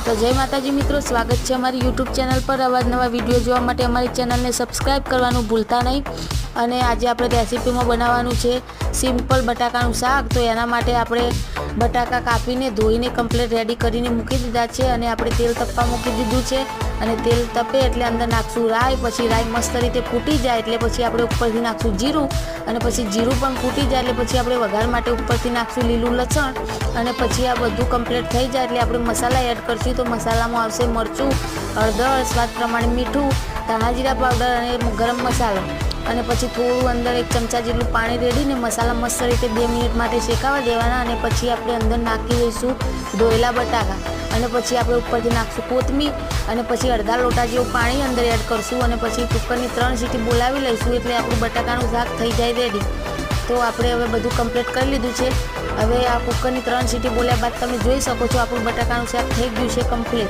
तो जय माताजी मित्रों, स्वागत है अमरी यूट्यूब चैनल पर। अवारनवार विडियो जोवा माटे अमरी चैनल ने सब्सक्राइब करवानुं भूलता नहीं। अने आज आपणे रेसिपी में बनाववानुं छे सिम्पल बटाकानुं शाक। तो एना माटे आपणे बटाका कापीने धोईने कम्प्लीट रेडी करीने मूकी दीधा छे अने आपणे तेल तपवा मूकी दीधुं छे अने तेल तपे एटले अंदर नाखशुं राई। पछी राई मस्त रीते फूटी जाए एटले पछी आपणे उपरथी नाखशुं जीरुं अने पछी जीरुं पण फूटी जाए एटले पछी आपणे वघार माटे उपरथी नाखशुं लीलुं लसण अने पछी आ बधुं कम्प्लीट थई जाए एटले आपणे मसाला एड करशुं। तो मसालामां आवशे मरचुं, हळदर, स्वाद प्रमाणे मीठुं, धाणा जीरा पाउडर अने गरम मसालो अने पछी थोड़ुं अंदर 1 चमचा जेटलुं पाणी रेड़ीने मसाला मस्त रीते 2 मिनिट माटे शेकावा देवाना अने पछी आपणे अंदर नाखी दईशुं धोयेला बटाका अने पछी आपणे उपरथी नाखशुं कोथमीर अने पछी अर्धा लोटा जेवुं पाणी अंदर एड करशुं अने पछी कुकरनी 3 सीटी बोलावी लईशुं एटले आपणुं बटाकानुं शाक थई जाय रेडी। तो आपणे हवे बधुं कम्प्लीट करी लीधुं छे। हवे आ कुकरनी 3 सीटी बोल्या बाद तमे जोई शको छो आपणुं बटाकानुं शाक थई गयुं छे कम्प्लीट।